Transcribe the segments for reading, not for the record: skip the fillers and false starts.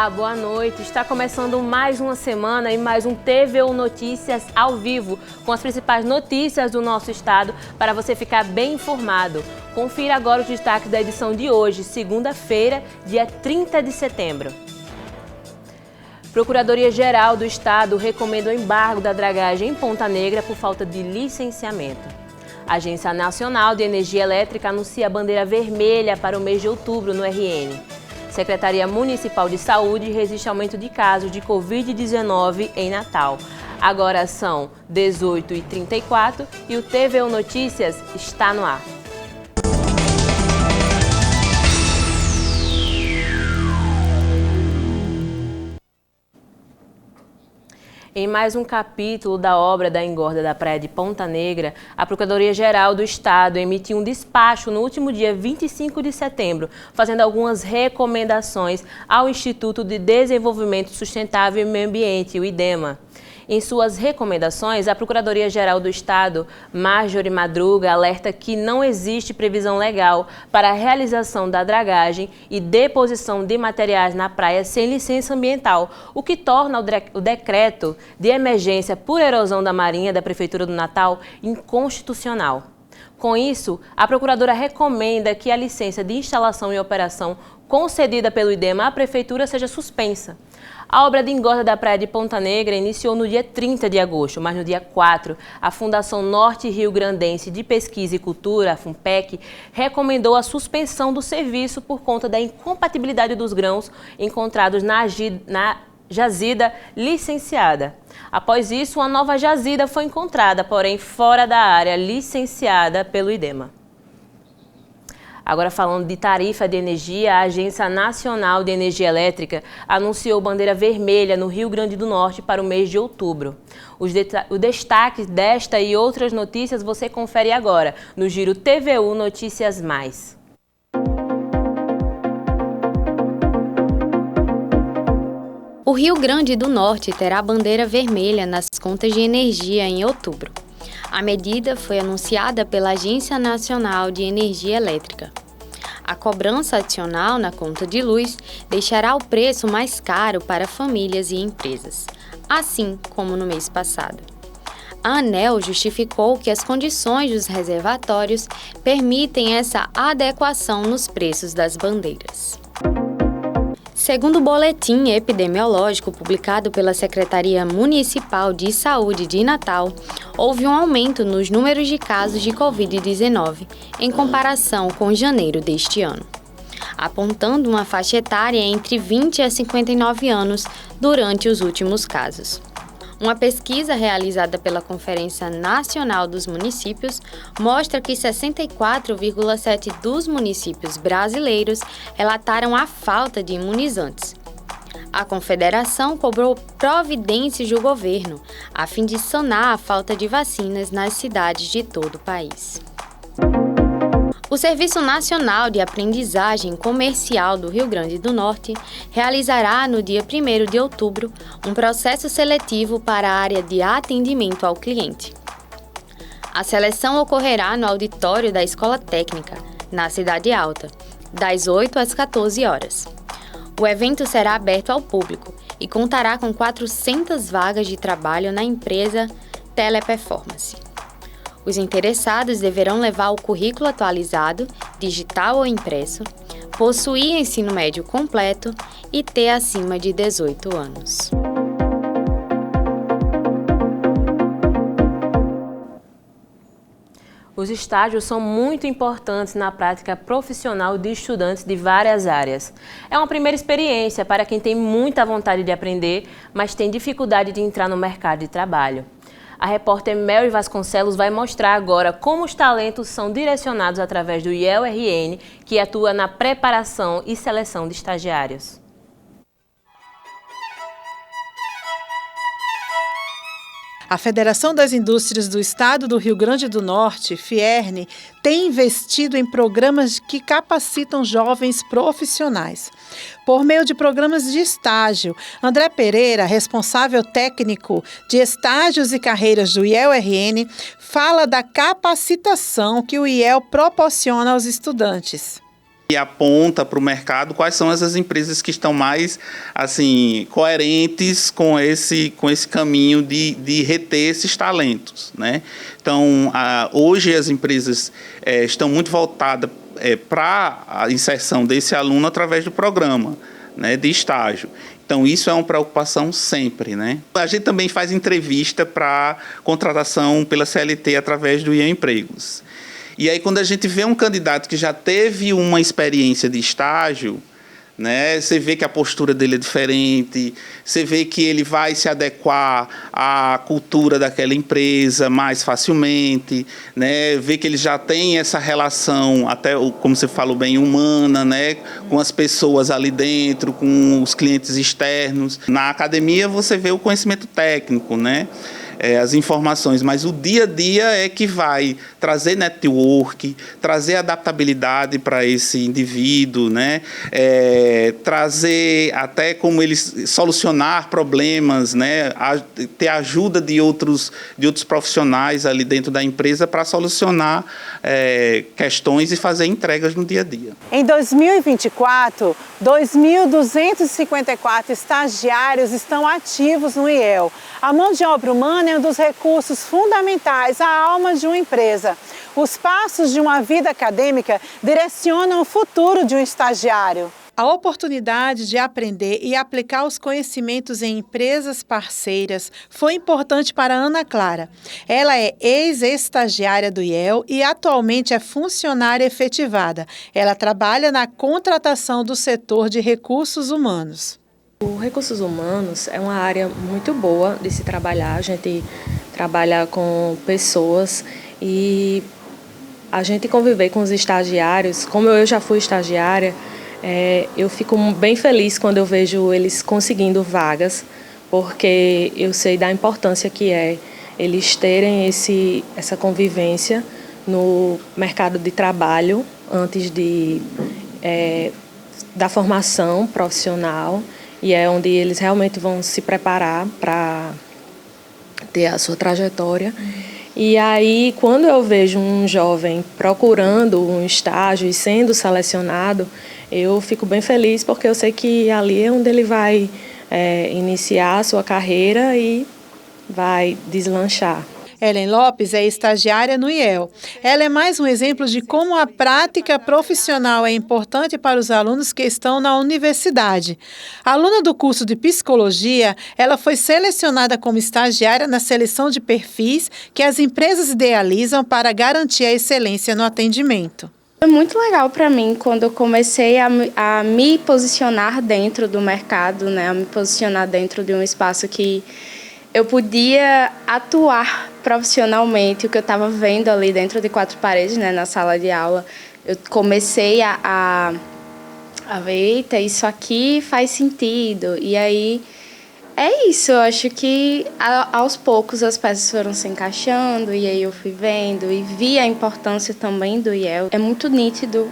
Olá, boa noite. Está começando mais uma semana e mais um TVU Notícias ao vivo, com as principais notícias do nosso estado para você ficar bem informado. Confira agora os destaques da edição de hoje, segunda-feira, dia 30 de setembro. Procuradoria-Geral do Estado recomenda o embargo da dragagem em Ponta Negra por falta de licenciamento. A Agência Nacional de Energia Elétrica anuncia a bandeira vermelha para o mês de outubro no RN. Secretaria Municipal de Saúde resiste ao aumento de casos de Covid-19 em Natal. Agora são 18h34 e o TVU Notícias está no ar. Em mais um capítulo da obra da engorda da Praia de Ponta Negra, a Procuradoria-Geral do Estado emitiu um despacho no último dia 25 de setembro, fazendo algumas recomendações ao Instituto de Desenvolvimento Sustentável e Meio Ambiente, o IDEMA. Em suas recomendações, a Procuradoria-Geral do Estado, Marjorie Madruga, alerta que não existe previsão legal para a realização da dragagem e deposição de materiais na praia sem licença ambiental, o que torna o decreto de emergência por erosão da Marinha da Prefeitura do Natal inconstitucional. Com isso, a Procuradora recomenda que a licença de instalação e operação concedida pelo IDEMA à Prefeitura seja suspensa. A obra de engorda da Praia de Ponta Negra iniciou no dia 30 de agosto, mas no dia 4, a Fundação Norte Rio Grandense de Pesquisa e Cultura, a FUNPEC, recomendou a suspensão do serviço por conta da incompatibilidade dos grãos encontrados na jazida licenciada. Após isso, uma nova jazida foi encontrada, porém fora da área licenciada pelo IDEMA. Agora falando de tarifa de energia, a Agência Nacional de Energia Elétrica anunciou bandeira vermelha no Rio Grande do Norte para o mês de outubro. Os destaques desta e outras notícias você confere agora no Giro TVU Notícias Mais. O Rio Grande do Norte terá bandeira vermelha nas contas de energia em outubro. A medida foi anunciada pela Agência Nacional de Energia Elétrica. A cobrança adicional na conta de luz deixará o preço mais caro para famílias e empresas, assim como no mês passado. A ANEEL justificou que as condições dos reservatórios permitem essa adequação nos preços das bandeiras. Segundo o boletim epidemiológico publicado pela Secretaria Municipal de Saúde de Natal, houve um aumento nos números de casos de Covid-19 em comparação com janeiro deste ano, apontando uma faixa etária entre 20 a 59 anos durante os últimos casos. Uma pesquisa realizada pela Conferência Nacional dos Municípios mostra que 64,7% dos municípios brasileiros relataram a falta de imunizantes. A Confederação cobrou providências do governo a fim de sanar a falta de vacinas nas cidades de todo o país. O Serviço Nacional de Aprendizagem Comercial do Rio Grande do Norte realizará no dia 1º de outubro um processo seletivo para a área de atendimento ao cliente. A seleção ocorrerá no auditório da Escola Técnica, na Cidade Alta, das 8 às 14 horas. O evento será aberto ao público e contará com 400 vagas de trabalho na empresa Teleperformance. Os interessados deverão levar o currículo atualizado, digital ou impresso, possuir ensino médio completo e ter acima de 18 anos. Os estágios são muito importantes na prática profissional de estudantes de várias áreas. É uma primeira experiência para quem tem muita vontade de aprender, mas tem dificuldade de entrar no mercado de trabalho. A repórter Mary Vasconcelos vai mostrar agora como os talentos são direcionados através do IEL-RN, que atua na preparação e seleção de estagiários. A Federação das Indústrias do Estado do Rio Grande do Norte, FIERN, tem investido em programas que capacitam jovens profissionais. Por meio de programas de estágio, André Pereira, responsável técnico de estágios e carreiras do IEL-RN, fala da capacitação que o IEL proporciona aos estudantes. e aponta para o mercado quais são essas empresas que estão mais assim, coerentes com esse caminho de reter esses talentos, né? Então, hoje as empresas estão muito voltadas para a inserção desse aluno através do programa, né, de estágio. Então, isso é uma preocupação sempre, né? A gente também faz entrevista para contratação pela CLT através do IA Empregos. E aí, quando a gente vê um candidato que já teve uma experiência de estágio, né, você vê que a postura dele é diferente, você vê que ele vai se adequar à cultura daquela empresa mais facilmente, né, vê que ele já tem essa relação, até como você falou bem, humana, né, com as pessoas ali dentro, com os clientes externos. Na academia você vê o conhecimento técnico, né, as informações, mas o dia a dia é que vai trazer network, trazer adaptabilidade para esse indivíduo, né? Trazer até como eles solucionar problemas, né? Ter ajuda de outros profissionais ali dentro da empresa para solucionar questões e fazer entregas no dia a dia. Em 2024, 2.254 estagiários estão ativos no IEL. A mão de obra humana é um dos recursos fundamentais à alma de uma empresa. Os passos de uma vida acadêmica direcionam o futuro de um estagiário. A oportunidade de aprender e aplicar os conhecimentos em empresas parceiras foi importante para Ana Clara. Ela é ex-estagiária do IEL e atualmente é funcionária efetivada. Ela trabalha na contratação do setor de recursos humanos. O recursos humanos é uma área muito boa de se trabalhar. A gente trabalha com pessoas e a gente conviver com os estagiários. Como eu já fui estagiária, eu fico bem feliz quando eu vejo eles conseguindo vagas, porque eu sei da importância que é eles terem essa convivência no mercado de trabalho antes da formação profissional. E é onde eles realmente vão se preparar para ter a sua trajetória. E aí, quando eu vejo um jovem procurando um estágio e sendo selecionado, eu fico bem feliz, porque eu sei que ali é onde ele vai iniciar a sua carreira e vai deslanchar. Ellen Lopes é estagiária no IEL. Ela é mais um exemplo de como a prática profissional é importante para os alunos que estão na universidade. Aluna do curso de psicologia, ela foi selecionada como estagiária na seleção de perfis que as empresas idealizam para garantir a excelência no atendimento. Foi muito legal para mim quando eu comecei a me posicionar dentro do mercado, né? A me posicionar dentro de um espaço que eu podia atuar profissionalmente, o que eu estava vendo ali dentro de quatro paredes, né, na sala de aula. Eu comecei a ver, eita, isso aqui faz sentido. E aí, é isso, eu acho que aos poucos as peças foram se encaixando, e aí eu fui vendo e vi a importância também do IEL. É muito nítido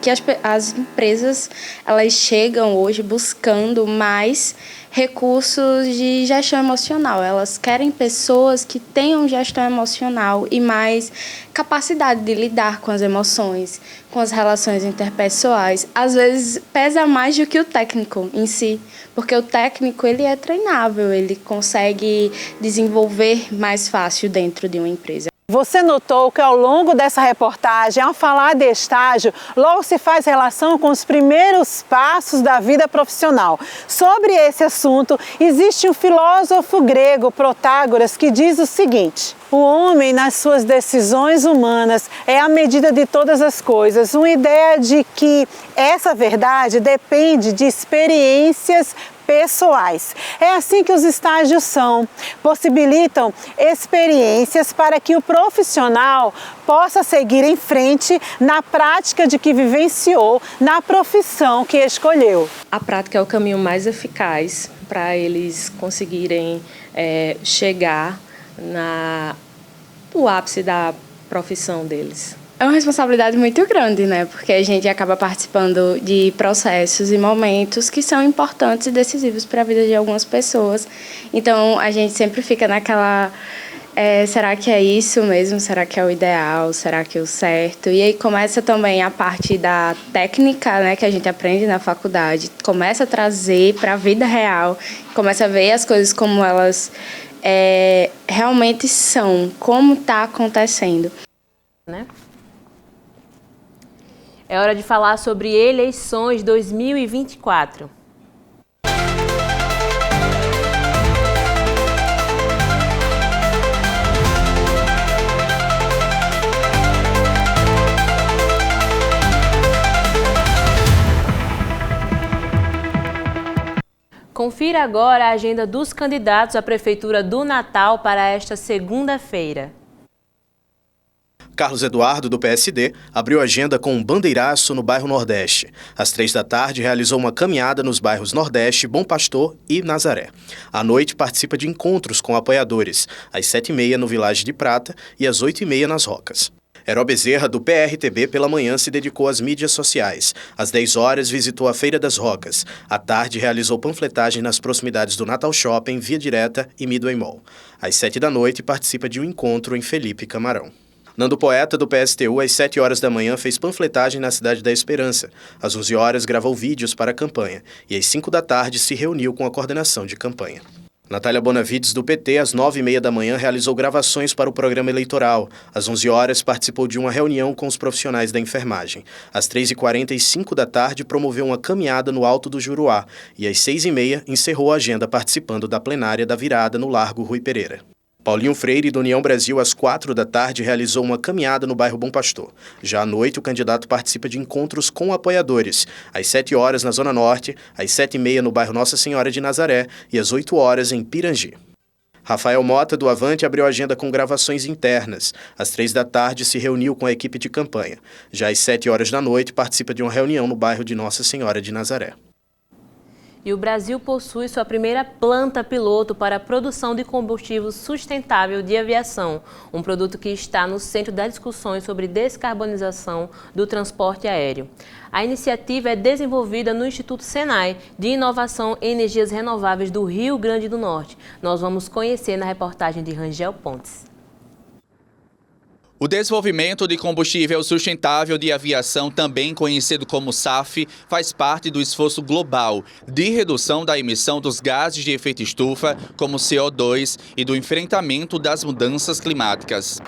que as empresas elas chegam hoje buscando mais recursos de gestão emocional. Elas querem pessoas que tenham gestão emocional e mais capacidade de lidar com as emoções, com as relações interpessoais. Às vezes pesa mais do que o técnico em si, porque o técnico ele é treinável, ele consegue desenvolver mais fácil dentro de uma empresa. Você notou que ao longo dessa reportagem, ao falar de estágio, logo se faz relação com os primeiros passos da vida profissional. Sobre esse assunto, existe um filósofo grego, Protágoras, que diz o seguinte: o homem, nas suas decisões humanas, é a medida de todas as coisas. Uma ideia de que essa verdade depende de experiências pessoais. É assim que os estágios são. Possibilitam experiências para que o profissional possa seguir em frente na prática de que vivenciou, na profissão que escolheu. A prática é o caminho mais eficaz para eles conseguirem chegar no ápice da profissão deles. É uma responsabilidade muito grande, né? Porque a gente acaba participando de processos e momentos que são importantes e decisivos para a vida de algumas pessoas. Então, a gente sempre fica naquela será que é isso mesmo? Será que é o ideal? Será que é o certo? E aí começa também a parte da técnica, né, que a gente aprende na faculdade, começa a trazer para a vida real, começa a ver as coisas como elas realmente são, como está acontecendo. Né? É hora de falar sobre eleições 2024. Confira agora a agenda dos candidatos à Prefeitura do Natal para esta segunda-feira. Carlos Eduardo, do PSD, abriu a agenda com um bandeiraço no bairro Nordeste. Às 15h, realizou uma caminhada nos bairros Nordeste, Bom Pastor e Nazaré. À noite, participa de encontros com apoiadores, às 7h30 no Vilagem de Prata e às 8h30 nas Rocas. Heró Bezerra, do PRTB, pela manhã se dedicou às mídias sociais. Às 10h, visitou a Feira das Rocas. À tarde, realizou panfletagem nas proximidades do Natal Shopping, Via Direta e Midway Mall. Às 7h, participa de um encontro em Felipe Camarão. Nando Poeta, do PSTU, às 7h fez panfletagem na Cidade da Esperança. Às 11h, gravou vídeos para a campanha. E às 5h se reuniu com a coordenação de campanha. Natália Bonavides, do PT, às 9h30 realizou gravações para o programa eleitoral. Às 11h, participou de uma reunião com os profissionais da enfermagem. Às 3h40 e 5h, promoveu uma caminhada no Alto do Juruá. E às 6h30, encerrou a agenda participando da plenária da virada no Largo Rui Pereira. Paulinho Freire, do União Brasil, às 4h, realizou uma caminhada no bairro Bom Pastor. Já à noite, o candidato participa de encontros com apoiadores. Às 7h na Zona Norte, às 7h30 no bairro Nossa Senhora de Nazaré e às 8h em Pirangi. Rafael Mota, do Avante, abriu a agenda com gravações internas. Às 3h se reuniu com a equipe de campanha. Já às 7h participa de uma reunião no bairro de Nossa Senhora de Nazaré. E o Brasil possui sua primeira planta piloto para a produção de combustível sustentável de aviação, um produto que está no centro das discussões sobre descarbonização do transporte aéreo. A iniciativa é desenvolvida no Instituto Senai de Inovação em Energias Renováveis do Rio Grande do Norte. Nós vamos conhecer na reportagem de Rangel Pontes. O desenvolvimento de combustível sustentável de aviação, também conhecido como SAF, faz parte do esforço global de redução da emissão dos gases de efeito estufa, como CO2, e do enfrentamento das mudanças climáticas.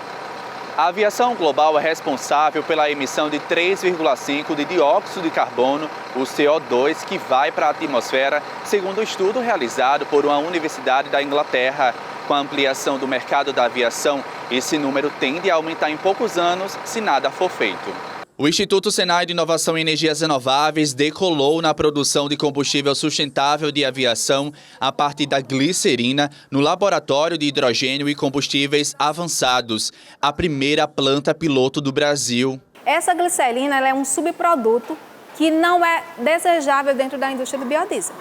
A aviação global é responsável pela emissão de 3,5 de dióxido de carbono, o CO2, que vai para a atmosfera, segundo um estudo realizado por uma universidade da Inglaterra. Com a ampliação do mercado da aviação, esse número tende a aumentar em poucos anos, se nada for feito. O Instituto Senai de Inovação em Energias Renováveis decolou na produção de combustível sustentável de aviação a partir da glicerina no Laboratório de Hidrogênio e Combustíveis Avançados, a primeira planta piloto do Brasil. Essa glicerina ela é um subproduto que não é desejável dentro da indústria do biodiesel.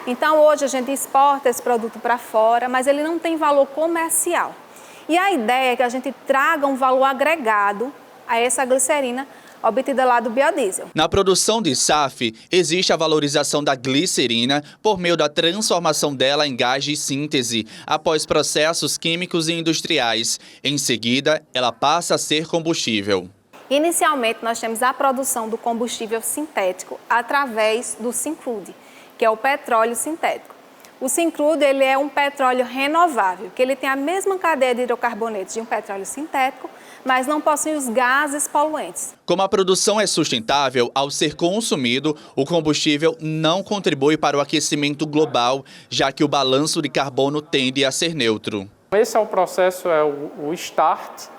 Então, hoje a gente exporta esse produto para fora, mas ele não tem valor comercial. E a ideia é que a gente traga um valor agregado a essa glicerina obtida lá do biodiesel. Na produção de SAF, existe a valorização da glicerina por meio da transformação dela em gás de síntese, após processos químicos e industriais. Em seguida, ela passa a ser combustível. Inicialmente, nós temos a produção do combustível sintético através do Syncrude, que é o petróleo sintético. O Syncrude ele é um petróleo renovável, que ele tem a mesma cadeia de hidrocarbonetos de um petróleo sintético, mas não possui os gases poluentes. Como a produção é sustentável, ao ser consumido, o combustível não contribui para o aquecimento global, já que o balanço de carbono tende a ser neutro. Esse é o processo, o START,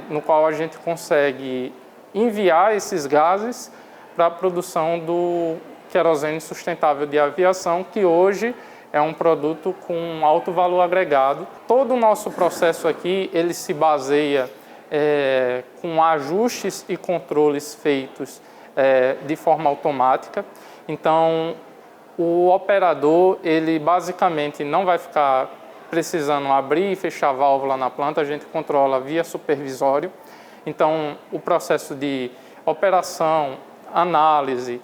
no qual a gente consegue enviar esses gases para a produção do querosene sustentável de aviação, que hoje é um produto com alto valor agregado. Todo o nosso processo aqui, ele se baseia com ajustes e controles feitos de forma automática. Então, o operador, ele basicamente não vai ficar precisando abrir e fechar a válvula na planta, a gente controla via supervisório. Então, o processo de operação, análise,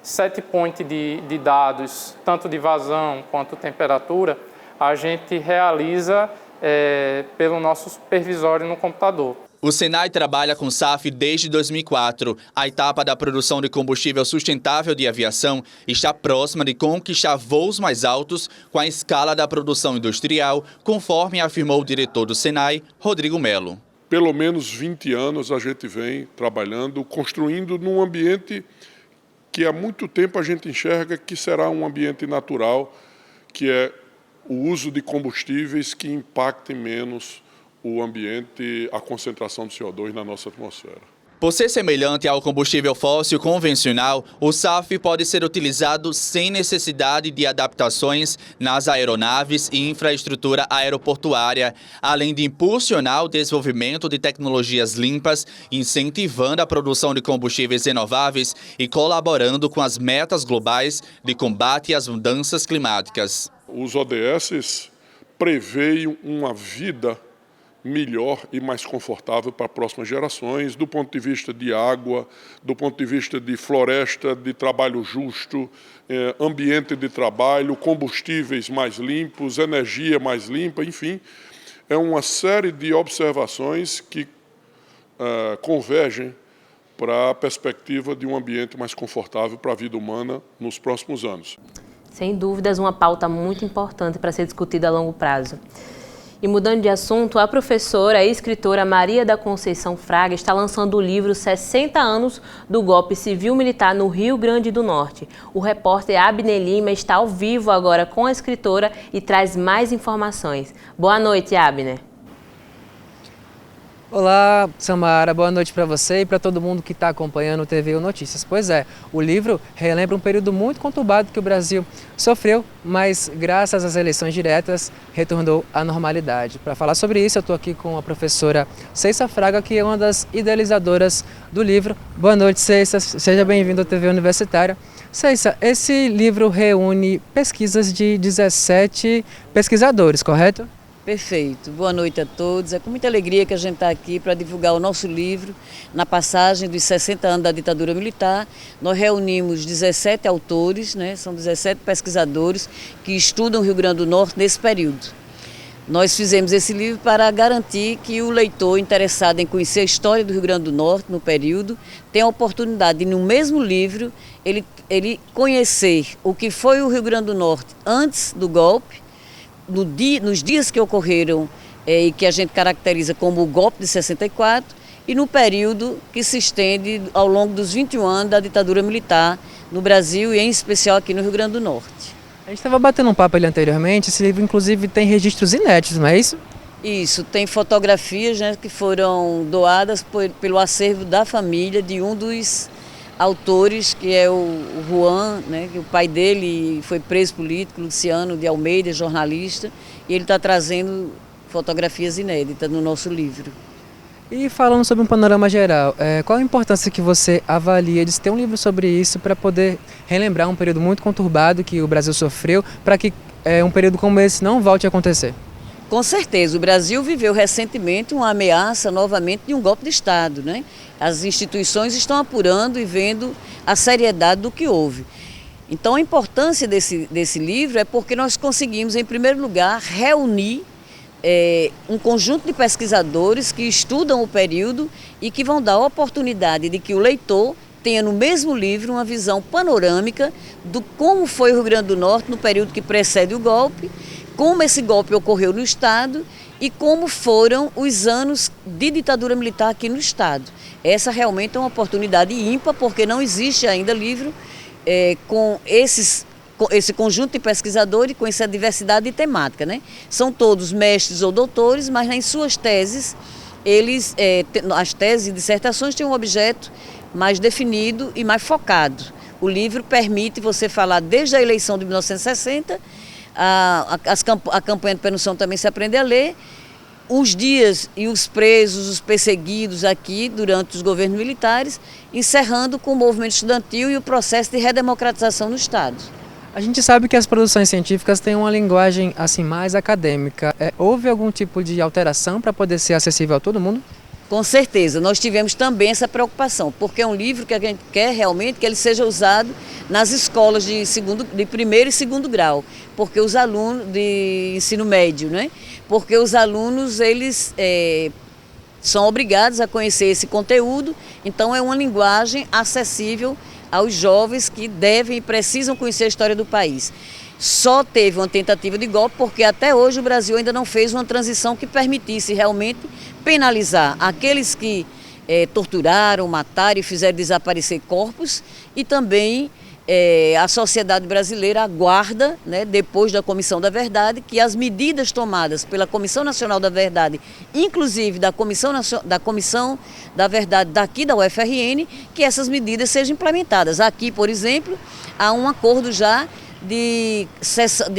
set point de dados, tanto de vazão quanto temperatura, a gente realiza pelo nosso supervisório no computador. O Senai trabalha com SAF desde 2004. A etapa da produção de combustível sustentável de aviação está próxima de conquistar voos mais altos com a escala da produção industrial, conforme afirmou o diretor do Senai, Rodrigo Melo. Pelo menos 20 anos a gente vem trabalhando, construindo num ambiente que há muito tempo a gente enxerga que será um ambiente natural, que é o uso de combustíveis que impactem menos o ambiente, a concentração de CO2 na nossa atmosfera. Por ser semelhante ao combustível fóssil convencional, o SAF pode ser utilizado sem necessidade de adaptações nas aeronaves e infraestrutura aeroportuária, além de impulsionar o desenvolvimento de tecnologias limpas, incentivando a produção de combustíveis renováveis e colaborando com as metas globais de combate às mudanças climáticas. Os ODS preveem uma vida melhor e mais confortável para próximas gerações, do ponto de vista de água, do ponto de vista de floresta, de trabalho justo, ambiente de trabalho, combustíveis mais limpos, energia mais limpa, enfim. É uma série de observações que convergem para a perspectiva de um ambiente mais confortável para a vida humana nos próximos anos. Sem dúvidas, uma pauta muito importante para ser discutida a longo prazo. E mudando de assunto, a professora e escritora Maria da Conceição Fraga está lançando o livro 60 anos do golpe civil-militar no Rio Grande do Norte. O repórter Abner Lima está ao vivo agora com a escritora e traz mais informações. Boa noite, Abner. Olá, Samara, boa noite para você e para todo mundo que está acompanhando o TVU Notícias. Pois é, o livro relembra um período muito conturbado que o Brasil sofreu, mas graças às eleições diretas retornou à normalidade. Para falar sobre isso, eu estou aqui com a professora Ceissa Fraga, que é uma das idealizadoras do livro. Boa noite, Ceissa, seja bem-vindo ao TV Universitária. Ceissa, esse livro reúne pesquisas de 17 pesquisadores, correto? Perfeito. Boa noite a todos. É com muita alegria que a gente está aqui para divulgar o nosso livro. Na passagem dos 60 anos da ditadura militar, nós reunimos 17 autores, né? São 17 pesquisadores que estudam o Rio Grande do Norte nesse período. Nós fizemos esse livro para garantir que o leitor interessado em conhecer a história do Rio Grande do Norte no período tenha a oportunidade de, no mesmo livro, ele conhecer o que foi o Rio Grande do Norte antes do golpe, nos dias que ocorreram e que a gente caracteriza como o golpe de 64 e no período que se estende ao longo dos 21 anos da ditadura militar no Brasil e em especial aqui no Rio Grande do Norte. A gente estava batendo um papo ali anteriormente, esse livro inclusive tem registros inéditos, não é isso? Isso, tem fotografias, né, que foram doadas pelo acervo da família de um dos autores, que é o Juan, né, que o pai dele foi preso político, Luciano de Almeida, jornalista, e ele está trazendo fotografias inéditas no nosso livro. E falando sobre um panorama geral, qual a importância que você avalia de ter um livro sobre isso para poder relembrar um período muito conturbado que o Brasil sofreu, para que um período como esse não volte a acontecer? Com certeza, o Brasil viveu recentemente uma ameaça novamente de um golpe de Estado, né? As instituições estão apurando e vendo a seriedade do que houve. Então a importância desse livro é porque nós conseguimos, em primeiro lugar, reunir um conjunto de pesquisadores que estudam o período e que vão dar a oportunidade de que o leitor tenha no mesmo livro uma visão panorâmica do como foi o Rio Grande do Norte no período que precede o golpe, como esse golpe ocorreu no Estado e como foram os anos de ditadura militar aqui no Estado. Essa realmente é uma oportunidade ímpar, porque não existe ainda livro com esse conjunto de pesquisadores, com essa diversidade de temática, né? São todos mestres ou doutores, mas em suas teses, as teses e dissertações têm um objeto mais definido e mais focado. O livro permite você falar desde a eleição de 1960, a campanha de perseguição também se aprende a ler, os dias e os presos, os perseguidos aqui durante os governos militares, encerrando com o movimento estudantil e o processo de redemocratização no Estado. A gente sabe que as produções científicas têm uma linguagem assim mais acadêmica. Houve algum tipo de alteração para poder ser acessível a todo mundo? Com certeza, nós tivemos também essa preocupação, porque é um livro que a gente quer realmente que ele seja usado nas escolas de primeiro e segundo grau, porque os alunos de ensino médio, né? Porque os alunos, eles são obrigados a conhecer esse conteúdo, então é uma linguagem acessível aos jovens que devem e precisam conhecer a história do país. Só teve uma tentativa de golpe porque até hoje o Brasil ainda não fez uma transição que permitisse realmente penalizar aqueles que torturaram, mataram e fizeram desaparecer corpos, e também a sociedade brasileira aguarda, né, depois da Comissão da Verdade, que as medidas tomadas pela Comissão Nacional da Verdade, inclusive da Comissão da Verdade daqui da UFRN, que essas medidas sejam implementadas. Aqui, por exemplo, há um acordo já de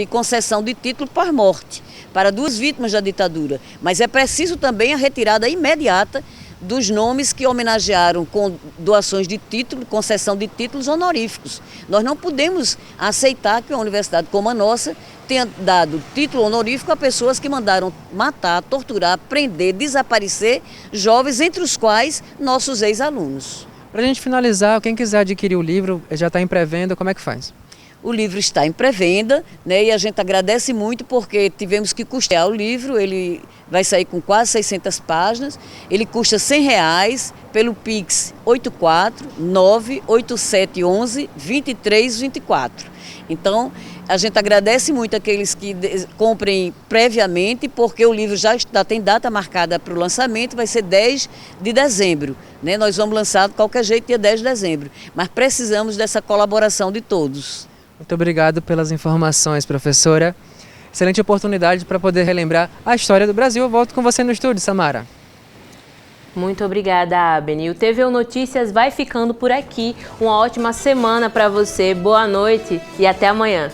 concessão de título por morte para 2 vítimas da ditadura, mas é preciso também a retirada imediata dos nomes que homenagearam com doações de título, concessão de títulos honoríficos. Nós não podemos aceitar que uma universidade como a nossa tenha dado título honorífico a pessoas que mandaram matar, torturar, prender, desaparecer jovens, entre os quais nossos ex-alunos. Para a gente finalizar, quem quiser adquirir o livro, já está em pré-venda, como é que faz? O livro está em pré-venda, né, e a gente agradece muito porque tivemos que custear o livro. Ele vai sair com quase 600 páginas, ele custa R$100 pelo Pix 84987112324. Então, a gente agradece muito aqueles que comprem previamente, porque o livro já tem data marcada para o lançamento, vai ser 10 de dezembro. Né? Nós vamos lançar de qualquer jeito dia 10 de dezembro, mas precisamos dessa colaboração de todos. Muito obrigado pelas informações, professora. Excelente oportunidade para poder relembrar a história do Brasil. Eu volto com você no estúdio, Samara. Muito obrigada, Abeni. O TVU Notícias vai ficando por aqui. Uma ótima semana para você. Boa noite e até amanhã.